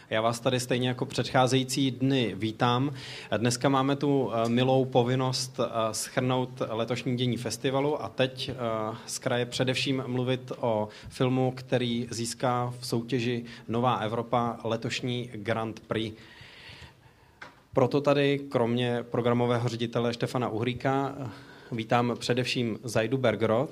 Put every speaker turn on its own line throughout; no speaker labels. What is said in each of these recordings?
Já vás tady stejně jako předcházející dny vítám. Dneska máme tu milou povinnost shrnout letošní dění festivalu a teď z kraje především mluvit o filmu, který získá v soutěži Nová Evropa letošní Grand Prix. Proto tady kromě programového ředitele Štefana Uhríka vítám především Zajdu Bergerod,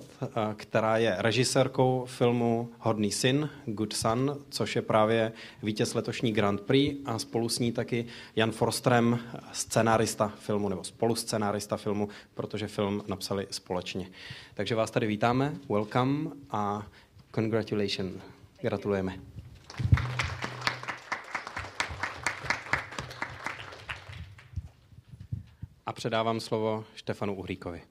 která je režisérkou filmu Hodný syn, Good Son, což je právě vítěz letošní Grand Prix, a spolu s ní taky Jan Forström, scenárista filmu, nebo spoluscenárista filmu, protože film napsali společně. Takže vás tady vítáme, welcome a congratulations. Gratulujeme. A předávám slovo Štefanu Uhríkovi.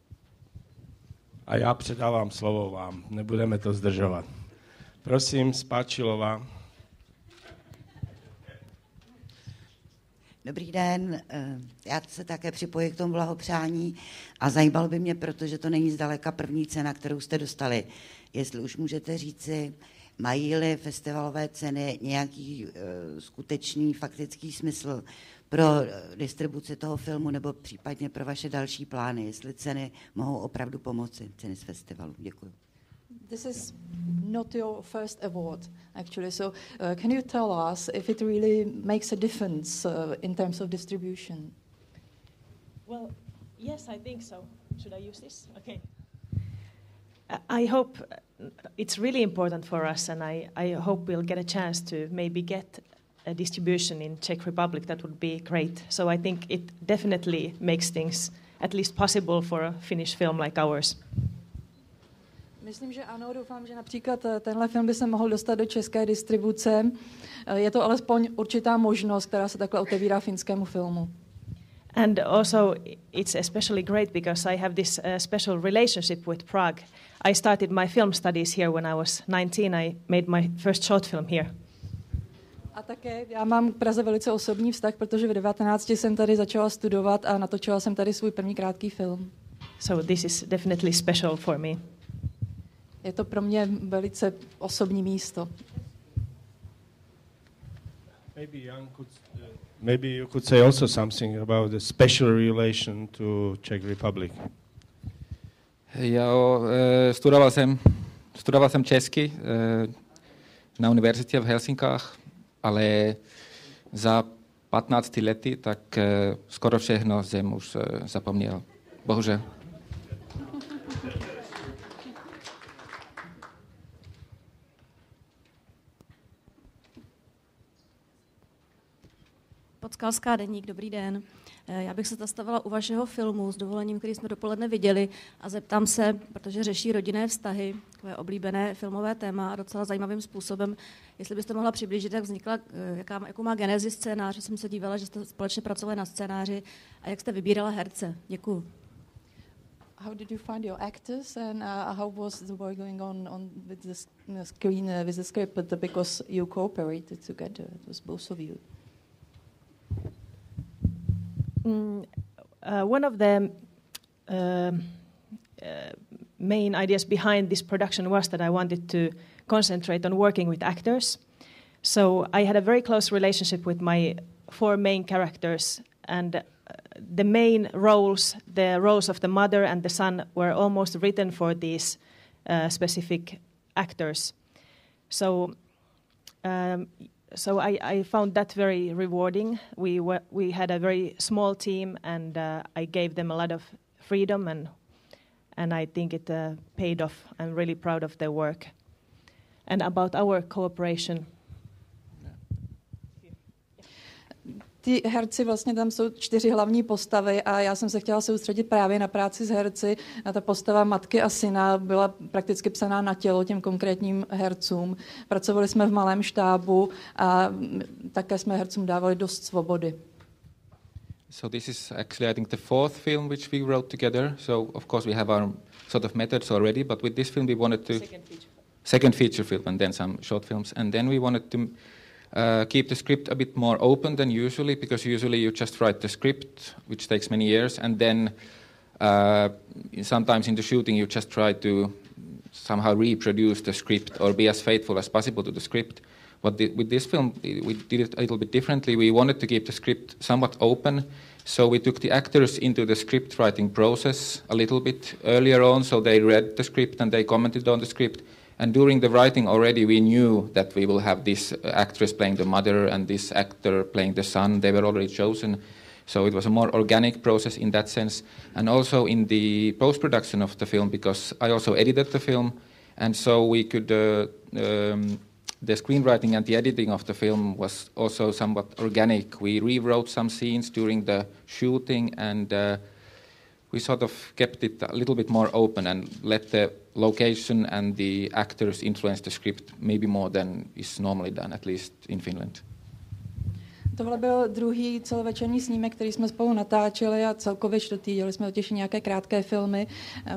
A já předávám slovo vám. Nebudeme to zdržovat. Prosím, Spáčilová.
Dobrý den, já se také připojuji k tomu blahopřání a zajímalo by mě, protože to není zdaleka první cena, kterou jste dostali. Jestli už můžete říci, mají-li festivalové ceny nějaký skutečný faktický smysl pro distribuci toho filmu nebo případně pro vaše další plány, jestli ceny mohou opravdu pomoci, ceny z festivalu. Děkuji.
This is not your first award, actually. So can you tell us if it really makes a difference in terms of distribution?
Well, yes, I think so. Should I use this? Okay. I hope it's really important for us, and I hope we'll get a chance to maybe get a distribution in Czech Republic. That would be great. So I think it definitely makes things at least possible for a Finnish film like ours.
Myslím, že ano, doufám, že například tenhle film by se mohl dostat do české distribuce. Je to alespoň určitá možnost, která se takhle otevírá finskému filmu.
And also it's especially great because I have this special relationship with Prague. I started my film studies here when I was 19. I made my first short film here.
A také já mám k Praze velice osobní vztah, protože v 19 jsem tady začala studovat a natočila jsem tady svůj první krátký film.
So this is definitely special for me.
Je to pro mě velice osobní místo.
Maybe you could say also something about the special relation to Czech Republic.
Jo, studoval jsem česky na univerzitě v Helsinkách, ale za 15 lety tak skoro všechno jsem už zapomněl. Bohužel.
Podskalská deník, dobrý den. Já bych se zastavila u vašeho filmu s dovolením, který jsme dopoledne viděli, a zeptám se, protože řeší rodinné vztahy, takové oblíbené filmové téma a docela zajímavým způsobem, jestli byste mohla přiblížit, jak vznikla, jakou má genezi scénář. Jsem se dívala, že jste společně pracovali na scénáři a jak jste vybírala herce. Děkuju.
How did you find your actors and how was the work going on with the screen, with the script, because you cooperated together, it was both of you?
One of the main ideas behind this production was that I wanted to concentrate on working with actors. So I had a very close relationship with my 4 main characters, and the main roles, the roles of the mother and the son, were almost written for these specific actors. So I found that very rewarding. We had a very small team, and I gave them a lot of freedom, and I think it paid off. I'm really proud of their work. And about our cooperation.
Ty herci, vlastně tam jsou 4 hlavní postavy a já jsem se chtěla soustředit právě na práci s herci. A ta postava matky a syna byla prakticky psaná na tělo těm konkrétním hercům. Pracovali jsme v malém štábu a také jsme hercům dávali dost svobody.
So this is actually, I think, the 4th film which we wrote together. So of course we have our sort of methods already, but with this film we wanted to... Second feature film and then some short films. And then we wanted to keep the script a bit more open than usually, because usually you just write the script, which takes many years, and then sometimes in the shooting you just try to somehow reproduce the script or be as faithful as possible to the script. With this film, we did it a little bit differently. We wanted to keep the script somewhat open, so we took the actors into the script writing process a little bit earlier on, so they read the script and they commented on the script. And during the writing already, we knew that we will have this actress playing the mother and this actor playing the son. They were already chosen. So it was a more organic process in that sense. And also in the post-production of the film, because I also edited the film, and so we could, the screenwriting and the editing of the film was also somewhat organic. We rewrote some scenes during the shooting, and we sort of kept it a little bit more open and let the location and the actors influence the script maybe more than is normally done, at least in Finland.
Tohle byl druhý celovečerní snímek, který jsme spolu natáčeli a celkově čtvrtý, dělali jsme totiž nějaké krátké filmy.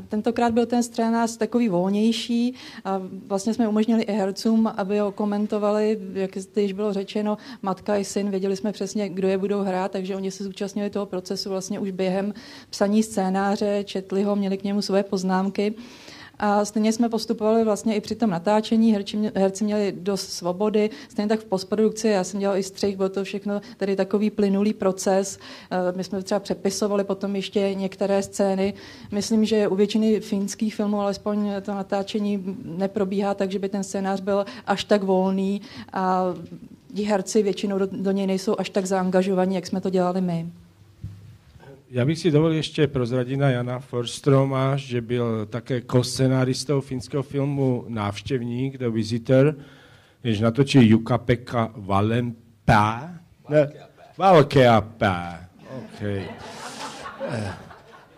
Tentokrát byl ten scénář takový volnější a vlastně jsme umožnili i hercům, aby ho komentovali, jak zde již bylo řečeno, matka i syn, věděli jsme přesně, kdo je budou hrát, takže oni se zúčastnili toho procesu vlastně už během psaní scénáře, četli ho, měli k němu své poznámky. A stejně jsme postupovali vlastně i při tom natáčení, herci měli dost svobody, stejně tak v postprodukci, já jsem dělal i střih, byl to všechno tady takový plynulý proces, my jsme třeba přepisovali potom ještě některé scény. Myslím, že u většiny finských filmů alespoň to natáčení neprobíhá tak, že by ten scénář byl až tak volný a herci většinou do něj nejsou až tak zaangažovaní, jak jsme to dělali my.
Já bych si dovolil ještě prozradit na Jana Forstroma, že byl také koscenáristou finského filmu Návštěvník, The Visitor, jež natočil Jukka-Pekka Valenpää. Valkeapää. Okay.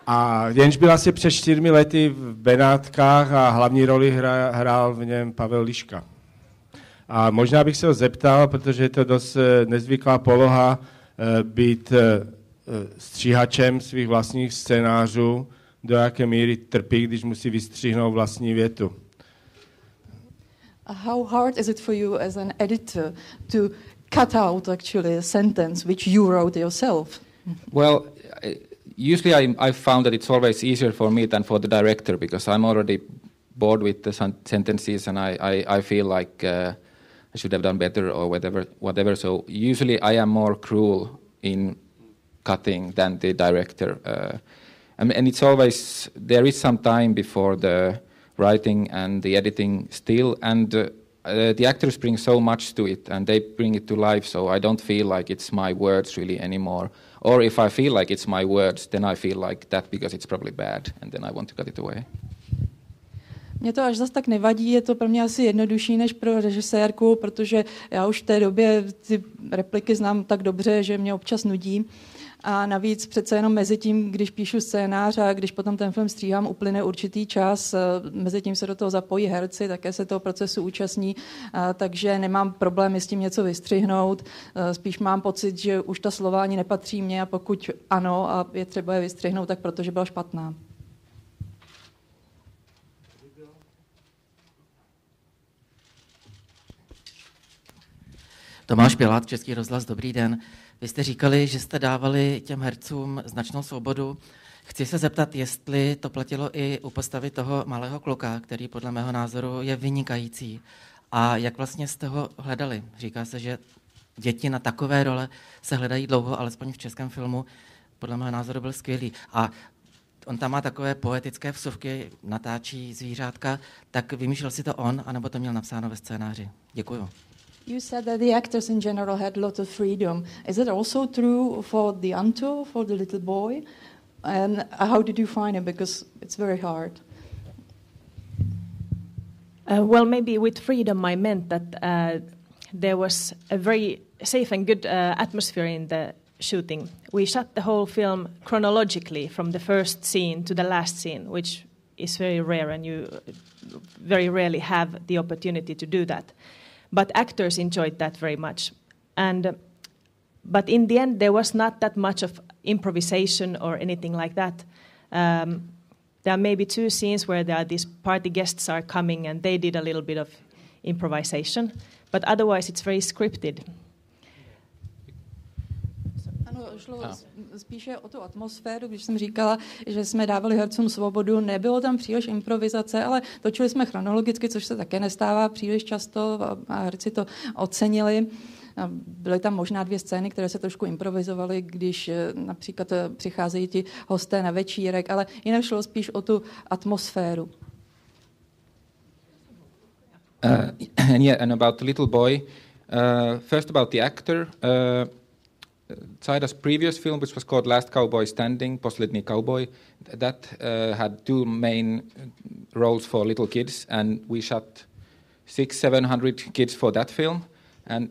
A jenž byl asi před 4 lety v Benátkách a hlavní roli hrál v něm Pavel Liška. A možná bych se ho zeptal, protože je to dost nezvyklá poloha být stříhačem svých vlastních scénářů, do jaké míry trpí, když musí vystřihnout vlastní větu.
How hard is it for you as an editor to cut out actually a sentence which you wrote yourself?
Well, usually I found that it's always easier for me than for the director, because I'm already bored with the sentences and I feel like I should have done better or whatever. So usually I am more cruel in cutting than the director. And it's always, there is some time before the writing and the editing still, and the actors bring so much to it and they bring it to life, so I don't feel like it's my words really anymore. Or if I feel like it's my words, then I feel like that because it's probably bad and then I want to cut it away.
Mně to až zas tak nevadí, je to pro mě asi jednodušší než pro režisérku, protože já už v té době ty repliky znám tak dobře, že mě občas nudí. A navíc přece jenom mezi tím, když píšu scénář a když potom ten film stříhám, uplyne určitý čas, mezi tím se do toho zapojí herci, také se toho procesu účastní, takže nemám problémy s tím něco vystřihnout, spíš mám pocit, že už ta slova ani nepatří mně a pokud ano a je třeba je vystřihnout, tak protože byla špatná.
Tomáš Pilát, Český rozhlas, dobrý den. Vy jste říkali, že jste dávali těm hercům značnou svobodu. Chci se zeptat, jestli to platilo i u postavy toho malého kluka, který podle mého názoru je vynikající. A jak vlastně jste ho hledali? Říká se, že děti na takové role se hledají dlouho, alespoň v českém filmu. Podle mého názoru byl skvělý. A on tam má takové poetické vsuvky, natáčí zvířátka, tak vymýšlel si to on, anebo to měl napsáno ve scénáři? Děkuju.
You said that the actors in general had a lot of freedom. Is it also true for the Anto, for the little boy? And how did you find him? Because it's very hard.
Well, maybe with freedom I meant that there was a very safe and good atmosphere in the shooting. We shot the whole film chronologically from the first scene to the last scene, which is very rare and you very rarely have the opportunity to do that. But actors enjoyed that very much. But in the end, there was not that much of improvisation or anything like that. There are maybe 2 scenes where these party guests are coming and they did a little bit of improvisation. But otherwise, it's very scripted.
Ano, šlo spíše o tu atmosféru, když jsem říkala, že jsme dávali hercům svobodu, nebylo tam příliš improvizace, ale točili jsme chronologicky, což se také nestává příliš často a herci to ocenili. Byly tam možná 2 scény, které se trošku improvizovaly, když například přicházejí ti hosté na večírek, ale jinak šlo spíš o tu atmosféru.
And about the little boy, first about the actor, Zaida's previous film, which was called Last Cowboy Standing, Poslední cowboy, that had 2 main roles for little kids, and we shot 600-700 kids for that film, and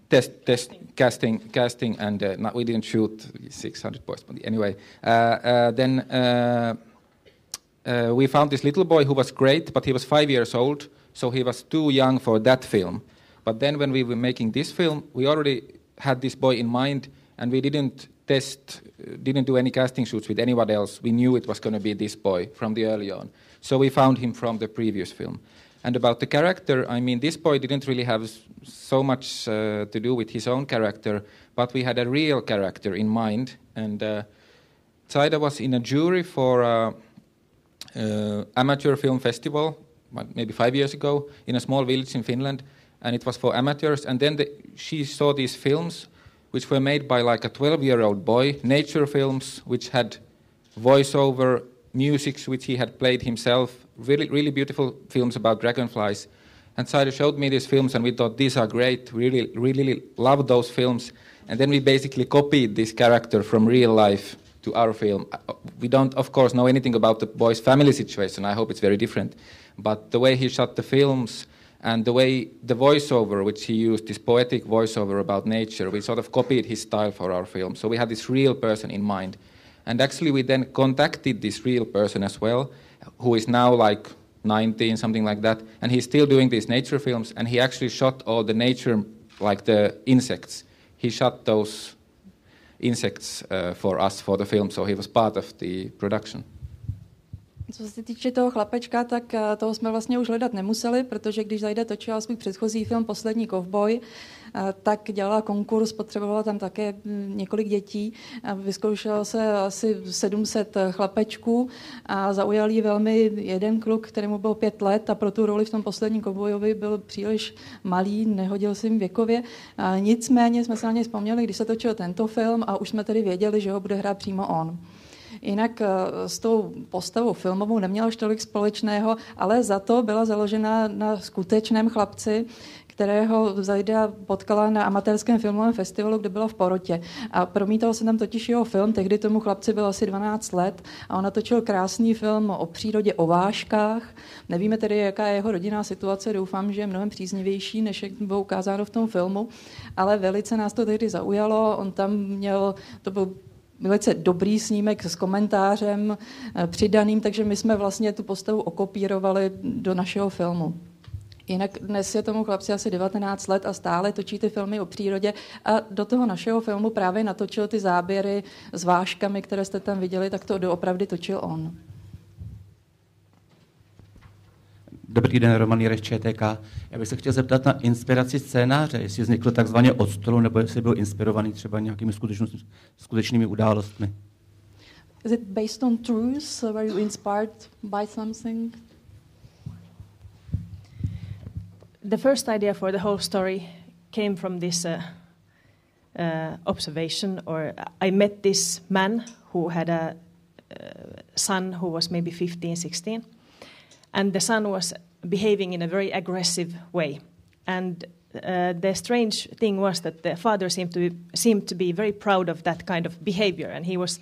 test casting, and we didn't shoot 600 boys, but anyway. Then we found this little boy who was great, but he was 5 years old, so he was too young for that film. But then when we were making this film, we already had this boy in mind, and we didn't do any casting shoots with anyone else. We knew it was going to be this boy from the early on. So we found him from the previous film. And about the character, I mean, this boy didn't really have so much to do with his own character, but we had a real character in mind. And Zaida was in a jury for amateur film festival, maybe 5 years ago, in a small village in Finland, and it was for amateurs. And then she saw these films, which were made by like a 12-year-old boy, nature films, which had voiceover, music which he had played himself, really, really beautiful films about dragonflies. And Zaida showed me these films, and we thought, these are great, really, really loved those films. And then we basically copied this character from real life to our film. We don't, of course, know anything about the boy's family situation. I hope it's very different. But the way he shot the films and the way the voiceover, which he used, this poetic voiceover about nature, we sort of copied his style for our film. So we had this real person in mind. And actually we then contacted this real person as well, who is now like 19, something like that. And he's still doing these nature films, and he actually shot all the nature, like the insects. He shot those insects for us, for the film, so he was part of the production.
Co se týče toho chlapečka, tak toho jsme vlastně už hledat nemuseli, protože když Zaida točila svůj předchozí film Poslední kovboj, tak dělala konkurs, potřebovala tam také několik dětí. Vyzkoušelo se asi 700 chlapečků a zaujal jí velmi jeden kluk, kterému bylo 5 let a pro tu roli v tom Posledním kovbojovi byl příliš malý, nehodil se jim věkově. Nicméně jsme se na něj vzpomněli, když se točil tento film a už jsme tedy věděli, že ho bude hrát přímo on. Jinak s tou postavou filmovou neměla už tolik společného, ale za to byla založena na skutečném chlapci, kterého Zaida potkala na amatérském filmovém festivalu, kde byla v porotě. A promítal se tam totiž jeho film, tehdy tomu chlapci bylo asi 12 let a on natočil krásný film o přírodě, o váškách. Nevíme tedy, jaká je jeho rodinná situace, doufám, že je mnohem příznivější, než jak bylo ukázáno v tom filmu, ale velice nás to tehdy zaujalo. On tam měl, to byl velice dobrý snímek s komentářem přidaným, takže my jsme vlastně tu postavu okopírovali do našeho filmu. Jinak dnes je tomu chlapci asi 19 let a stále točí ty filmy o přírodě a do toho našeho filmu právě natočil ty záběry s váškami, které jste tam viděli, tak to doopravdy točil on.
Dobrý den, Roman Jireš, ČTK. Já bych se chtěl zeptat na inspiraci scénáře, jestli vznikl takzvaně od stolu, nebo jestli byl inspirovaný třeba nějakými skutečnými událostmi.
Is it based on truths? Were you inspired by something?
The first idea for the whole story came from this observation, or I met this man who had a son who was maybe 15, 16. And the son was behaving in a very aggressive way. And the strange thing was that the father seemed to be very proud of that kind of behavior, and he was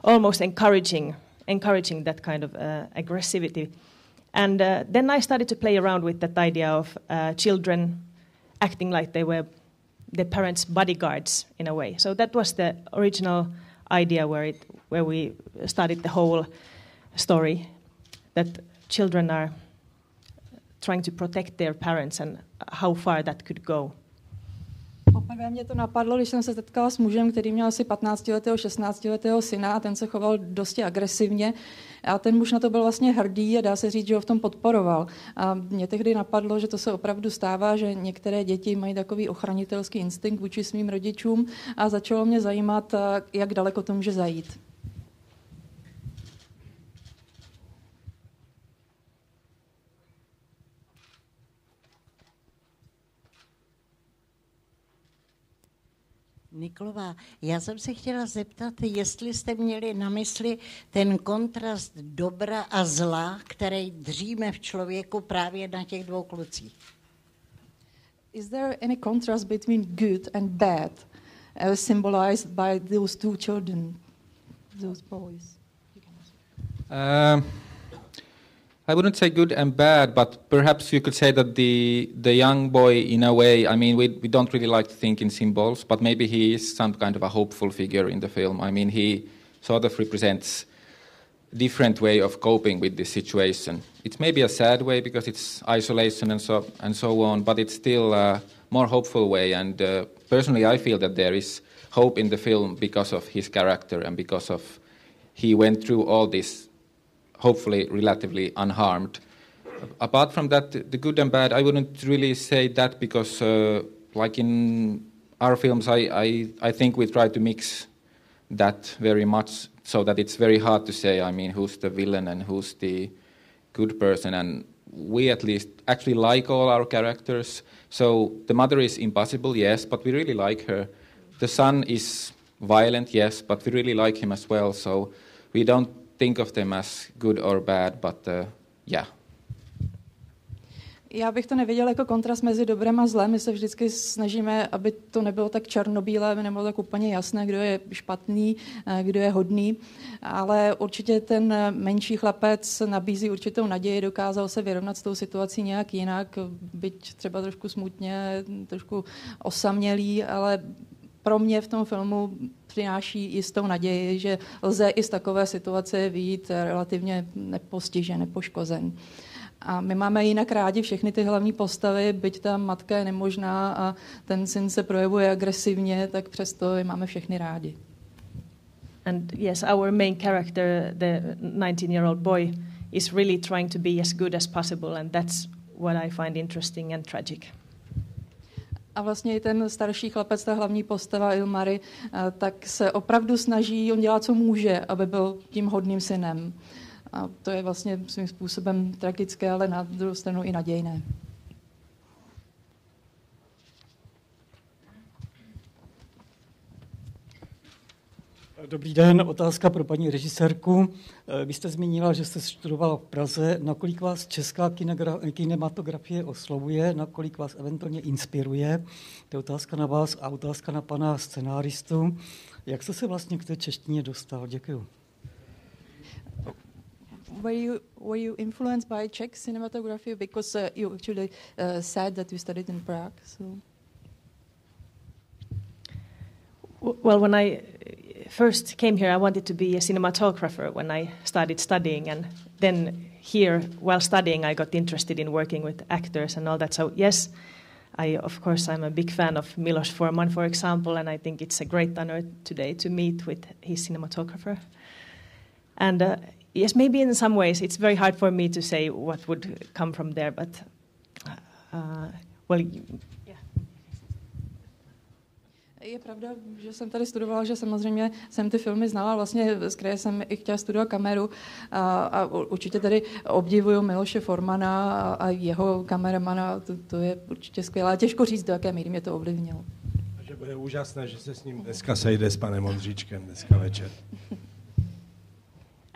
almost encouraging that kind of aggressivity. And then I started to play around with that idea of children acting like they were the parents' bodyguards in a way. So that was the original idea where we started the whole story, that children are trying to protect their parents and how far that could go.
Po Poprvé mě to napadlo, když jsem se setkala s mužem, který měl asi 15letého, 16letého syna a ten se choval dosti agresivně. A ten muž na to byl vlastně hrdý a dá se říct, že ho v tom podporoval. A mě tehdy napadlo, že to se opravdu stává, že některé děti mají takový ochranitelský instinkt vůči svým rodičům a začalo mě zajímat, jak daleko to může zajít.
Nikolová, já jsem se chtěla zeptat, jestli jste měli na mysli ten kontrast dobra a zla, který dříme v člověku právě na těch dvou klucích.
Is there any contrast between good and bad, symbolized by those two children, those boys?
I wouldn't say good and bad, but perhaps you could say that the young boy, in a way, I mean, we don't really like to think in symbols, but maybe he is some kind of a hopeful figure in the film. I mean, he sort of represents a different way of coping with this situation. It's maybe a sad way because it's isolation and so on, but it's still a more hopeful way. And personally, I feel that there is hope in the film because of his character and because of he went through all this hopefully relatively unharmed. Apart from that, the good and bad, I wouldn't really say that because like in our films, I think we try to mix that very much so that it's very hard to say, I mean, who's the villain and who's the good person. And we at least actually like all our characters. So the mother is impossible, yes, but we really like her. The son is violent, yes, but we really like him as well. So we don't think of them as good or bad, but yeah.
Já bych to neviděla jako kontrast mezi dobrem a zlem. My se vždycky snažíme, aby to nebylo tak černobílé, aby nebylo tak úplně jasné, kdo je špatný, kdo je hodný. Ale určitě ten menší chlapec nabízí určitou naději, dokázal se vyrovnat s tou situací nějak jinak, byť třeba trošku smutně, trošku osamělý, ale pro mě v tom filmu přináší jistou naději, že lze i z takové situace vyjít relativně nepostižen, nepoškozen. A my máme jinak rádi všechny ty hlavní postavy, byť ta matka je nemožná a ten syn se projevuje agresivně, tak přesto je máme všechny rádi.
And yes, our main character, the 19-year-old boy, is really trying to be as good as possible, and that's what I find interesting and tragic.
A vlastně i ten starší chlapec, ta hlavní postava Ilmary, tak se opravdu snaží, on dělá, co může, aby byl tím hodným synem. A to je vlastně svým způsobem tragické, ale na druhou stranu i nadějné.
Dobrý den, otázka pro paní režisérku. Vy jste zmínila, že jste studovala v Praze. Nakolik vás česká kinematografie oslovuje, nakolik vás eventuálně inspiruje? To je otázka na vás a otázka na pana scenáristu. Jak jste se vlastně k té češtině dostal? Děkuju.
Were you influenced by Czech cinematography? Because you actually said that you studied in Prague. So.
Well, when I first came here, I wanted to be a cinematographer when I started studying, and then here, while studying, I got interested in working with actors and all that. So yes, of course, I'm a big fan of Milos Forman, for example, and I think it's a great honor today to meet with his cinematographer. And yes, maybe in some ways it's very hard for me to say what would come from there, but well, yeah.
Je pravda, že jsem tady studovala, že samozřejmě jsem ty filmy znala, vlastně z kraje jsem i chtěla studovat kameru a určitě tady obdivuju Miloše Formana a jeho kameramana, to je určitě skvělé. Těžko říct, do jaké míry mě to ovlivnilo.
Takže bude úžasné, že se s ním dneska sejde s panem Ondříčkem dneska večer.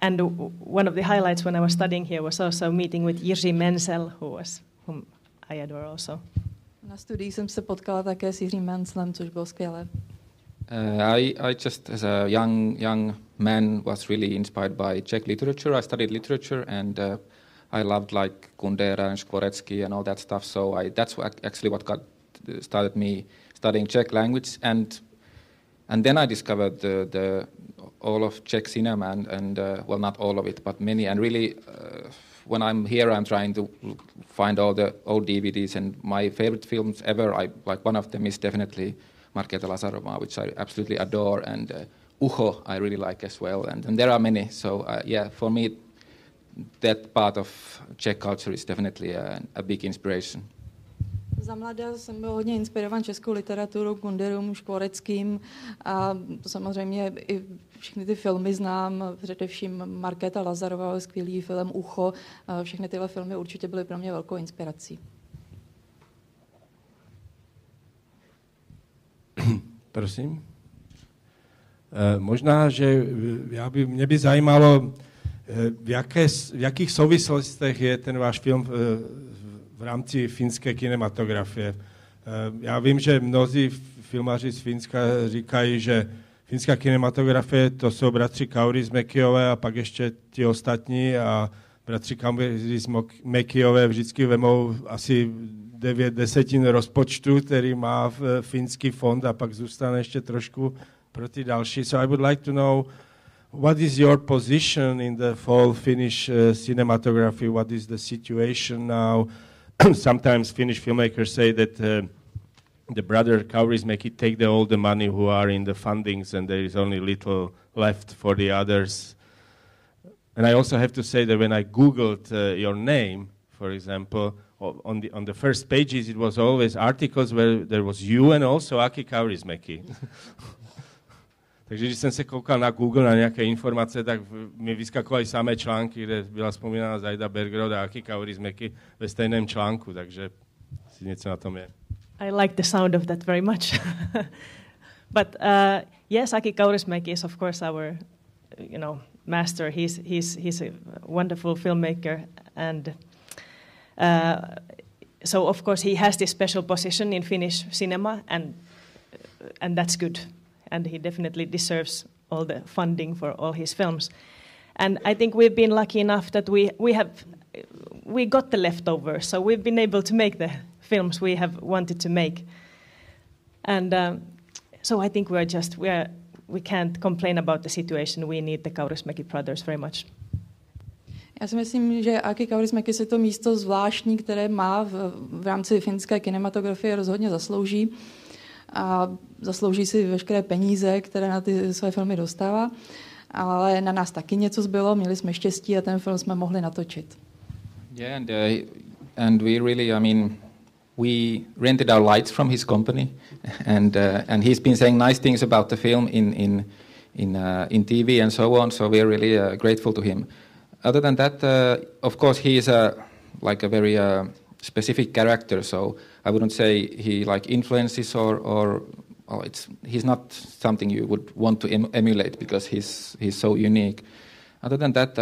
And one of the highlights when I was studying here was also meeting with Jiří Menzel, whom I adore also.
Na studii jsem se potkala také s Jiřím Menzelem, což bylo skvělé.
I just, as a young man, was really inspired by Czech literature. I studied literature, and I loved like Kundera and Skvorecky and all that stuff. So that's actually what started me studying Czech language, and then I discovered the all of Czech cinema and well, not all of it, but many. And really, when I'm here, I'm trying to find all the old DVDs, and my favorite films ever, like one of them is definitely Markéta Lazarova, which I absolutely adore, and Ucho I really like as well, and there are many. So yeah, for me, that part of Czech culture is definitely a big inspiration.
Za mladá jsem byl hodně inspirovan českou literaturou, Kunderům, Škvoreckým a samozřejmě i všechny ty filmy znám, především Markéta Lazarová, skvělý film Ucho, všechny tyhle filmy určitě byly pro mě velkou inspirací.
Prosím. Možná, že mě by zajímalo, v jakých souvislostech je ten váš film v rámci finské kinematografie. Já vím, že mnozí filmaři z Finska říkají, že finská kinematografie to jsou bratři Kaurismäkiové a pak ještě ti ostatní a bratři Kaurismäkiové vždycky vemou asi 9/10 rozpočtu, který má finský fond a pak zůstane ještě trošku pro ty další. So I would like to know what is your position in the whole Finnish cinematography? What is the situation now? Sometimes Finnish filmmakers say that the brother Kaurismäki take all the money who are in the fundings and there is only little left for the others. And I also have to say that when I Googled your name, for example, on the first pages it was always articles where there was you and also Aki Kaurismäki. Takže když jsem se koukal na Google na nějaké informace, tak mi vyskakovaly samé články, kde byla vzpomínána Zaida Bergerod a Aki Kaurismäki ve stejném článku, takže si něco na tom je.
I like the sound of that very much. But yes, Aki Kaurismäki is of course our, master. He's a wonderful filmmaker, and so of course he has this special position in Finnish cinema, and that's good. And he definitely deserves all the funding for all his films. And I think we've been lucky enough that we got the leftovers, so we've been able to make the films we have wanted to make. And so I think we can't complain about the situation. We need the Kaurismäki brothers very much.
Já si myslím, že Aki Kaurismäki si to místo zvláštní, které má v rámci finské kinematografie, rozhodně zaslouží. A zaslouží si veškeré peníze, které na ty své filmy dostává. Ale na nás taky něco zbylo, měli jsme štěstí a ten film jsme mohli natočit.
Yeah, and we really, we rented our lights from his company, and he's been saying nice things about the film in TV and so on. So we're really grateful to him. Other than that, of course, he is a very specific character. So I wouldn't say he influences or he's not something you would want to emulate because he's so unique. Other than that,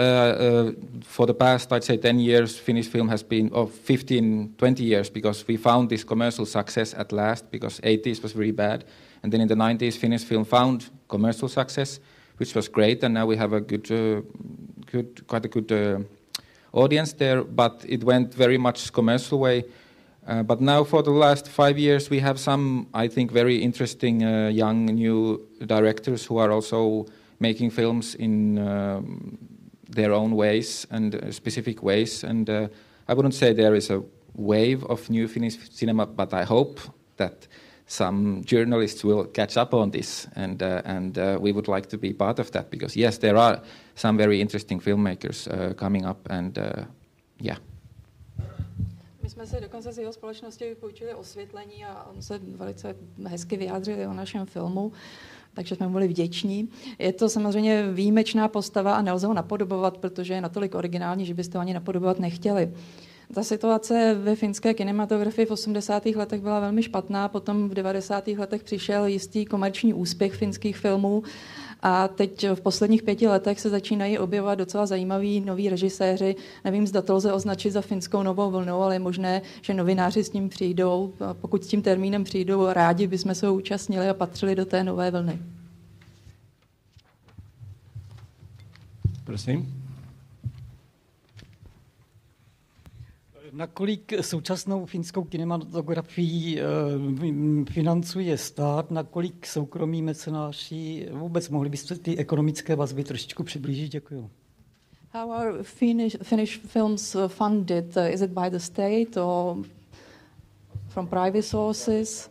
for the past, I'd say 10 years, Finnish film has been, 15, 20 years, because we found this commercial success at last, because 80s was very bad. And then in the 90s, Finnish film found commercial success, which was great, and now we have a quite a good audience there, but it went very much commercial way. But now for the last 5 years, we have some, I think, very interesting young new directors who are also making films in their own ways and specific ways. And I wouldn't say there is a wave of new Finnish cinema, but I hope that some journalists will catch up on this, and we would like to be part of that, because yes, there are some very interesting filmmakers coming up, and yeah.
My jsme se dokonce z jeho společnosti půjčili osvětlení a on se velice hezky vyjádřil o našem filmu, takže jsme byli vděční. Je to samozřejmě výjimečná postava a nelze ho napodobovat, protože je natolik originální, že byste ho ani napodobovat nechtěli. Ta situace ve finské kinematografii v 80. letech byla velmi špatná, potom v 90. letech přišel jistý komerční úspěch finských filmů a teď v posledních 5 letech se začínají objevovat docela zajímaví noví režiséři. Nevím, zda to lze označit za finskou novou vlnou, ale je možné, že novináři s tím přijdou. A pokud s tím termínem přijdou, rádi bychom se ho účastnili a patřili do té nové vlny.
Prosím.
Nakolik současnou finskou kinematografii financuje stát, nakolik soukromí mecenáši, vůbec mohli byste ty ekonomické vazby trošičku přiblížit? Děkuju.
How are Finnish films funded? Is it by the state or from private sources?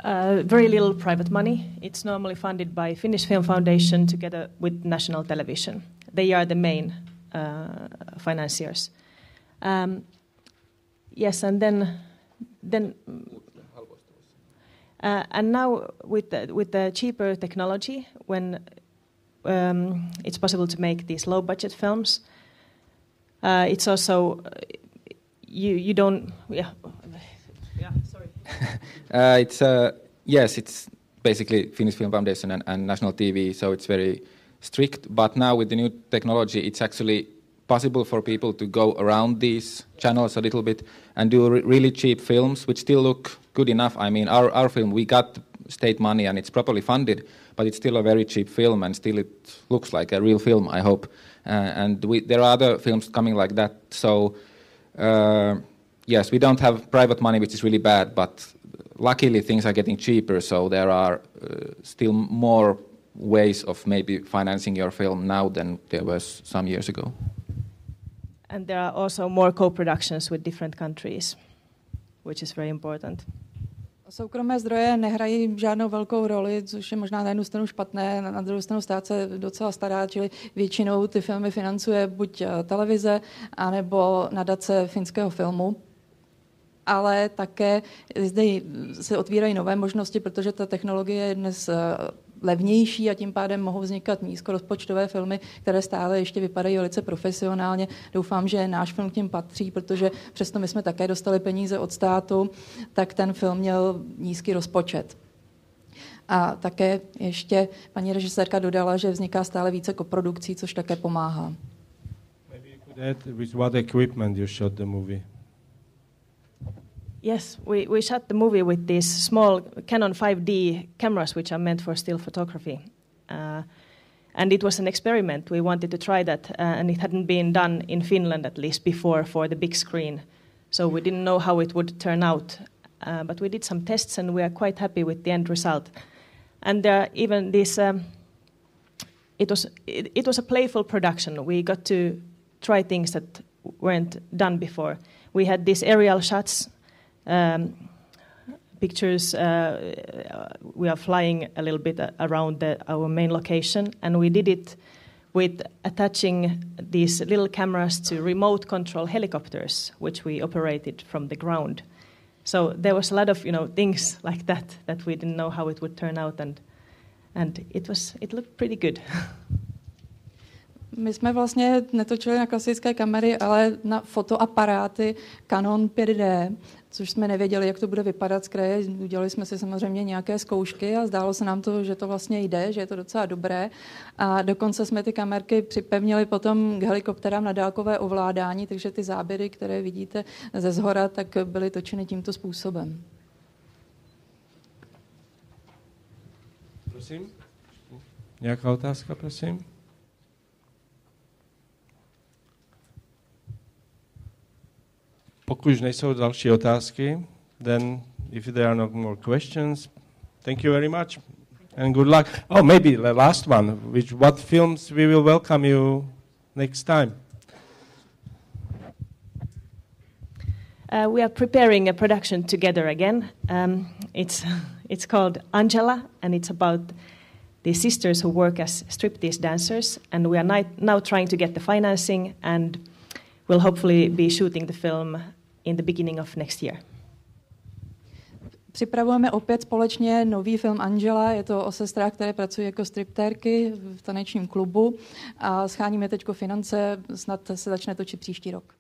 Very little private money. It's normally funded by Finnish Film Foundation together with national television. They are the main financiers. Yes, and then and now with the cheaper technology, when it's possible to make these low budget films, it's also you don't sorry.
It's basically Finnish Film Foundation and national TV, so it's very strict. But now with the new technology, it's actually possible for people to go around these channels a little bit and do really cheap films, which still look good enough. I mean, our film, we got state money and it's properly funded, but it's still a very cheap film and still it looks like a real film, I hope. There are other films coming like that. So, yes, we don't have private money, which is really bad, but luckily things are getting cheaper, so there are still more ways of maybe financing your film now than there was some years ago.
And there are also more co-productions with different countries, which is very important.
Soukromé zdroje nehrají žádnou velkou roli, což je možná na jednu stranu špatné, na druhou stranu stát se docela stará, čili většinou ty filmy financuje buď televize, anebo nadace finského filmu. Ale také zde se otvírají nové možnosti, protože ta technologie je dnes levnější a tím pádem mohou vznikat nízkorozpočtové filmy, které stále ještě vypadají velice profesionálně. Doufám, že náš film k tím patří, protože přesto my jsme také dostali peníze od státu, tak ten film měl nízký rozpočet. A také ještě paní režisérka dodala, že vzniká stále více koprodukcí, což také pomáhá.
Maybe you could add with what equipment you shot the movie.
Yes, we shot the movie with these small Canon 5D cameras, which are meant for still photography. And it was an experiment. We wanted to try that, and it hadn't been done in Finland, at least before, for the big screen. So we didn't know how it would turn out. But we did some tests, and we are quite happy with the end result. And even this, it was a playful production. We got to try things that weren't done before. We had these aerial shots, pictures. We are flying a little bit around our main location, and we did it with attaching these little cameras to remote control helicopters, which we operated from the ground. So there was a lot of things like that we didn't know how it would turn out, and it looked pretty good.
My jsme vlastně netočili na klasické kamery, ale na fotoaparáty Canon 5D, což jsme nevěděli, jak to bude vypadat z kraje. Udělali jsme si samozřejmě nějaké zkoušky a zdálo se nám to, že to vlastně jde, že je to docela dobré. A dokonce jsme ty kamerky připevnili potom k helikopterám na dálkové ovládání, takže ty záběry, které vidíte ze zhora, tak byly točeny tímto způsobem.
Prosím? Nějaká otázka, prosím? Pokud nejsou další otázky, then if there are no more questions, thank you very much and good luck. Oh, maybe the last one. What films we will welcome you next time?
We are preparing a production together again. It's called Angela, and it's about the sisters who work as striptease dancers, and we are now trying to get the financing, and we'll hopefully be shooting the film in the beginning of next year.
Připravujeme opět společně nový film Angela. Je to o sestrách, které pracují jako striptérky v tanečním klubu a scháníme teď finance, snad se začne točit příští rok.